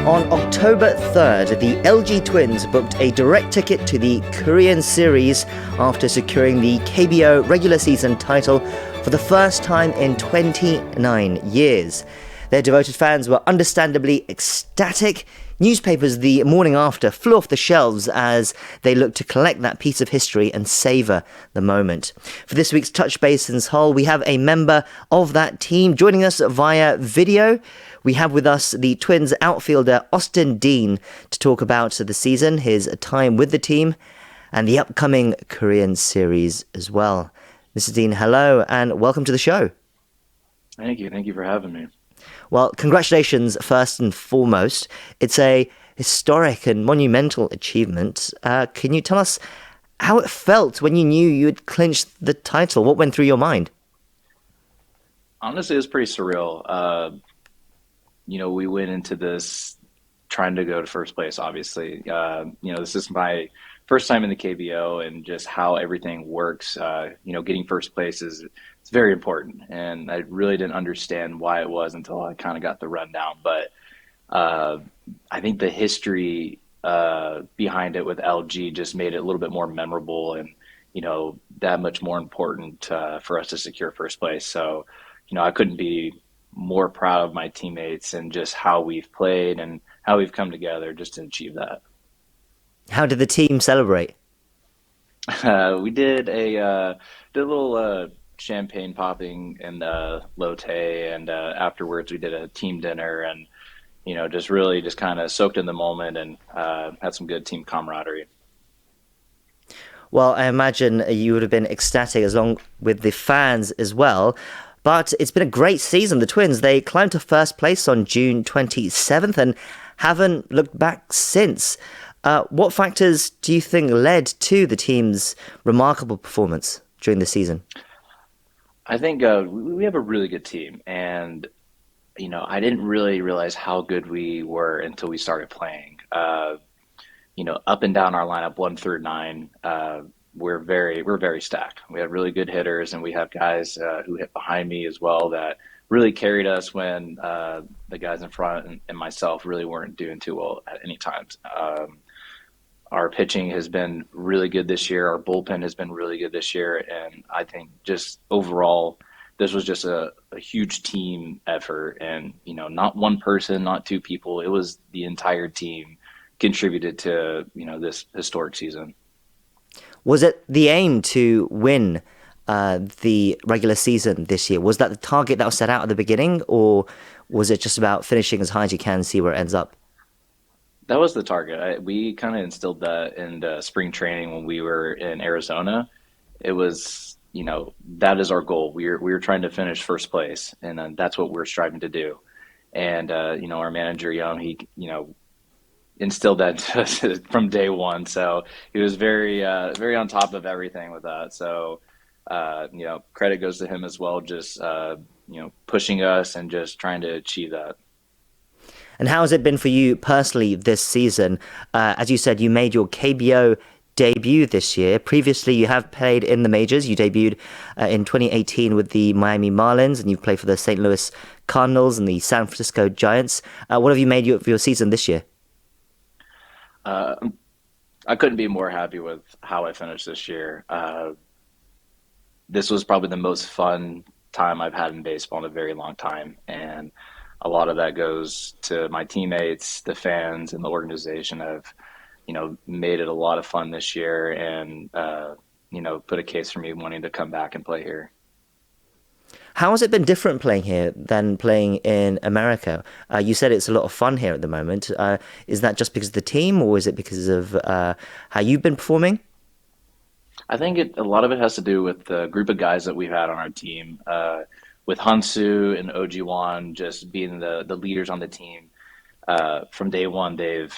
On October 3rd, the LG Twins booked a direct ticket to the Korean series after securing the KBO regular season title for the first time in 29 years. Their devoted fans were understandably ecstatic. Newspapers the morning after flew off the shelves as they looked to collect that piece of history and savour the moment. For this week's Touch Base in Seoul, we have a member of that team joining us via video. We have with us the Twins outfielder Austin Dean to talk about the season, his time with the team, and the upcoming Korean series as well. Mr. Dean, hello and welcome to the show. Thank you. Thank you for having me. Well, congratulations first and foremost. It's a historic and monumental achievement. Can you tell us how it felt when you knew you had clinched the title? What went through your mind? Honestly, it was pretty surreal. We went into this trying to go to first place, obviously. This is my first time in the KBO, and just how everything works. Getting first place it's very important. And I really didn't understand why it was until I kind of got the rundown. But I think the history behind it with LG just made it a little bit more memorable and, that much more important for us to secure first place. So, I couldn't be more proud of my teammates and just how we've played and how we've come together just to achieve that. How did the team celebrate? We did a little champagne popping in Lotte, and afterwards we did a team dinner, and just kind of soaked in the moment and had some good team camaraderie. Well, I imagine you would have been ecstatic along with the fans as well. But it's been a great season. The Twins, they climbed to first place on June 27th and haven't looked back since. What factors do you think led to the team's remarkable performance during the season? I think we have a really good team, and I didn't really realize how good we were until we started playing. Up and down our lineup, 1 through 9, we're very stacked. We have really good hitters, and we have guys who hit behind me as well that really carried us when the guys in front and myself really weren't doing too well at any times. Our pitching has been really good this year. Our bullpen has been really good this year. And I think just overall, this was just a huge team effort. And, not one person, not two people. It was the entire team contributed to, this historic season. Was it the aim to win the regular season this year? Was that the target that was set out at the beginning? Or was it just about finishing as high as you can and see where it ends up? That was the target. We kind of instilled that in spring training when we were in Arizona. It was, that is our goal. We were trying to finish first place, and that's what we're striving to do. And our manager Young, he instilled that to us from day one. So he was very on top of everything with that. So credit goes to him as well. Just pushing us and just trying to achieve that. And how has it been for you personally this season? As you said, you made your KBO debut this year. Previously, you have played in the majors. You debuted in 2018 with the Miami Marlins, and you've played for the St. Louis Cardinals and the San Francisco Giants. What have you made of your season this year? I couldn't be more happy with how I finished this year. This was probably the most fun time I've had in baseball in a very long time, and a lot of that goes to my teammates, the fans, and the organization have, made it a lot of fun this year, and put a case for me wanting to come back and play here. How has it been different playing here than playing in America? You said it's a lot of fun here at the moment. Is that just because of the team, or is it because of how you've been performing? I think a lot of it has to do with the group of guys that we've had on our team. With Hansu and Ojiwan just being the leaders on the team, from day one, they've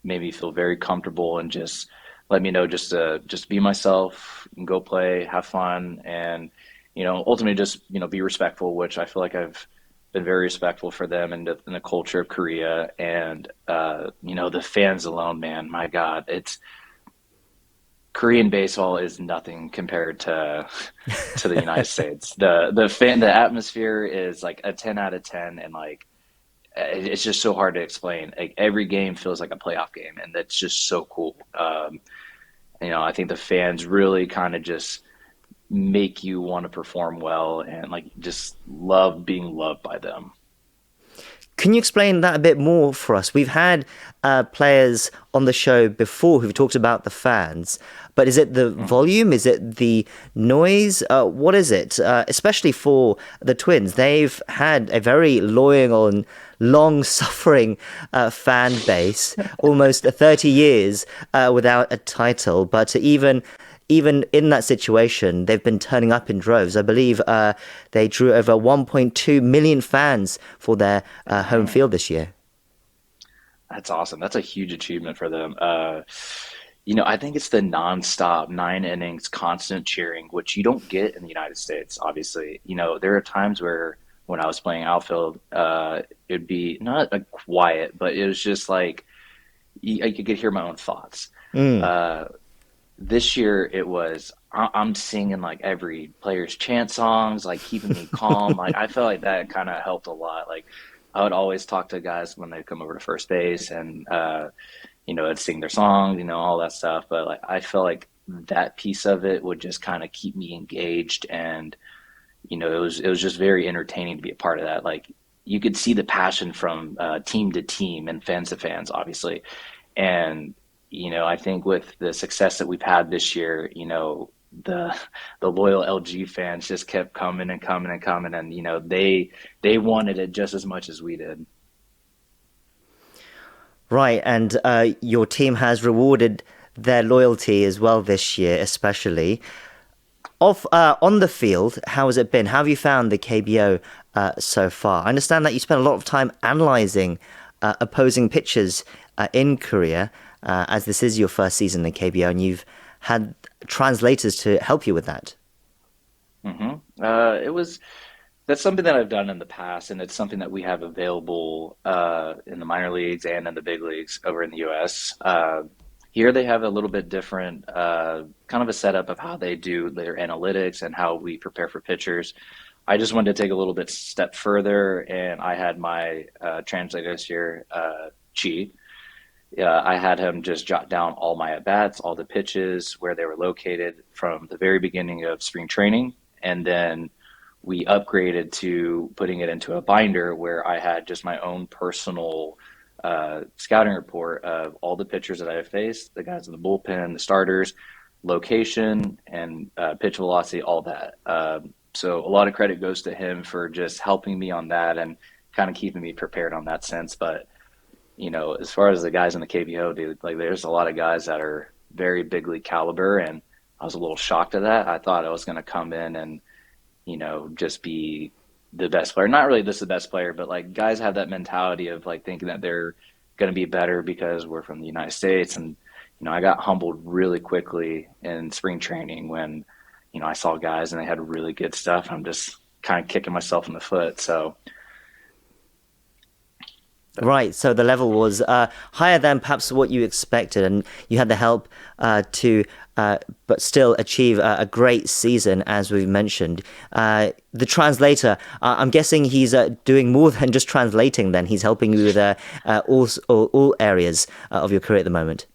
made me feel very comfortable and just let me know just to be myself and go play, have fun, and ultimately just be respectful, which I feel like I've been very respectful for them and in the culture of Korea. And the fans alone, man, my God, Korean baseball is nothing compared to the United States. The atmosphere is like a 10 out of 10, and like it's just so hard to explain. Like every game feels like a playoff game, and that's just so cool. I think the fans really kind of just make you want to perform well and like just love being loved by them. Can you explain that a bit more for us? We've had players on the show before who've talked about the fans, but is it the Mhm. volume? Is it the noise? What is it? Especially for the Twins, they've had a very loyal and long-suffering fan base, almost 30 years without a title. But even in that situation, they've been turning up in droves. I believe they drew over 1.2 million fans for their home Mhm. field this year. That's awesome. That's a huge achievement for them. I think it's the nonstop 9 innings, constant cheering, which you don't get in the United States, obviously. There are times where when I was playing outfield, it'd be not like quiet, but it was just like I could hear my own thoughts. Mm. Uh, this year it was I'm singing like every player's chant songs, like keeping me calm. Like I felt like that kind of helped a lot. Like I would always talk to guys when they come over to first base and I'd sing their songs, all that stuff. But like I felt like that piece of it would just kind of keep me engaged and it was just very entertaining to be a part of that. Like you could see the passion from team to team and fans to fans, obviously. And I think with the success that we've had this year, the the loyal LG fans just kept coming and coming and coming, and they wanted it just as much as we did. Right, and your team has rewarded their loyalty as well this year, especially. Off on the field, how has it been? How have you found the KBO so far? I understand that you spent a lot of time analysing opposing pitchers in Korea, as this is your first season in the KBO, and you've had translators to help you with that. It was That's something that I've done in the past, and it's something that we have available in the minor leagues and in the big leagues over in the U.S. Here they have a little bit different kind of a setup of how they do their analytics and how we prepare for pitchers. I just wanted to take a little bit step further, and I had my translator this year, Chi. I had him just jot down all my at bats, all the pitches, where they were located from the very beginning of spring training, and then we upgraded to putting it into a binder where I had just my own personal scouting report of all the pitchers that I have faced, the guys in the bullpen, the starters, location, and pitch velocity, all that. So a lot of credit goes to him for just helping me on that and kind of keeping me prepared on that sense. But as far as the guys in the KBO, dude, like there's a lot of guys that are very big league caliber, and I was a little shocked at that. I thought I was going to come in and just be the best player. Not really just the best player, but like guys have that mentality of like thinking that they're going to be better because we're from the United States. And, I got humbled really quickly in spring training when, I saw guys and they had really good stuff. I'm just kind of kicking myself in the foot. So, Right, so the level was higher than perhaps what you expected, and you had the help to, but still achieve a great season, as we've mentioned. The translator, I'm guessing he's doing more than just translating. Then he's helping you with all areas of your career at the moment.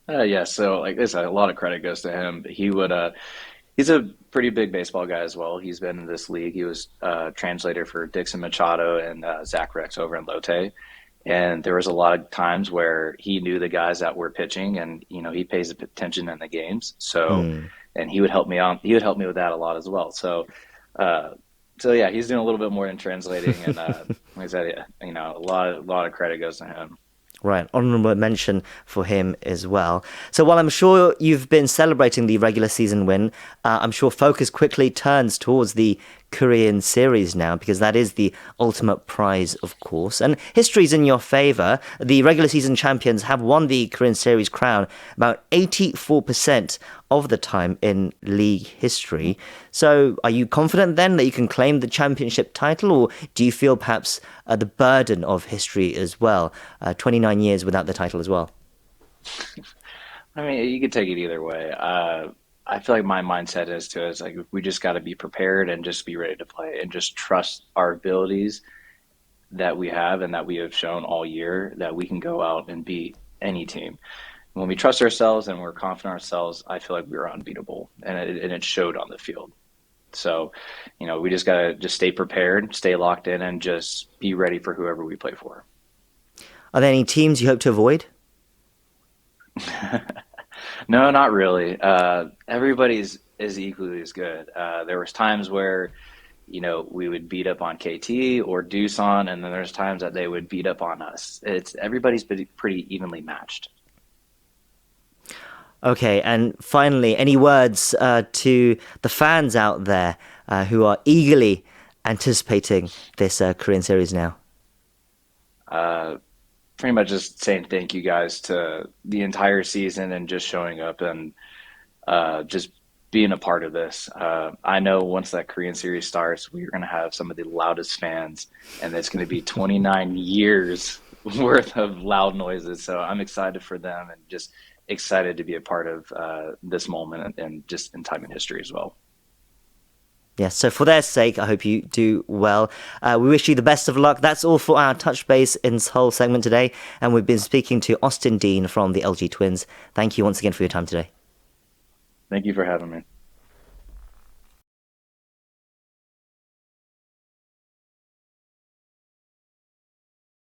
yeah, so like this, a lot of credit goes to him. He's a pretty big baseball guy as well. He's been in this league. He was translator for Dixon Machado and Zach Rex over in Lotte. And there was a lot of times where he knew the guys that were pitching, and he pays attention in the games. So, Hmm. and he would help me out. He would help me with that a lot as well. Uh, so yeah, he's doing a little bit more than translating, and like I said, yeah, a lot of credit goes to him. Right, honorable mention for him as well. So while I'm sure you've been celebrating the regular season win, I'm sure focus quickly turns towards the Korean series now because that is the ultimate prize, of course. And history's in your favor. The regular season champions have won the Korean series crown about 84% of the time in league history. So are you confident then that you can claim the championship title, or do you feel perhaps the burden of history as well? 29 years without the title as well. I mean, you could take it either way. I feel like my mindset is like we just got to be prepared and just be ready to play and just trust our abilities. that we have and that we have shown all year that we can go out and beat any team. When we trust ourselves and we're confident in ourselves, I feel like we were unbeatable, and it showed on the field. So, we just gotta just stay prepared, stay locked in, and just be ready for whoever we play for. Are there any teams you hope to avoid? No, not really. Everybody's is equally as good. There was times where, we would beat up on KT or Doosan, and then there's times that they would beat up on us. Everybody's pretty evenly matched. Okay, and finally, any words to the fans out there who are eagerly anticipating this Korean series now? Pretty much just saying thank you guys to the entire season and just showing up and just being a part of this. I know once that Korean series starts, we're going to have some of the loudest fans, and it's going to be 29 years worth of loud noises. So I'm excited for them and just excited to be a part of this moment and just in time in history as well. Yes, so for their sake, I hope you do well. We wish you the best of luck. That's all for our Touch Base in Seoul segment today. And we've been speaking to Austin Dean from the LG Twins. Thank you once again for your time today. Thank you for having me.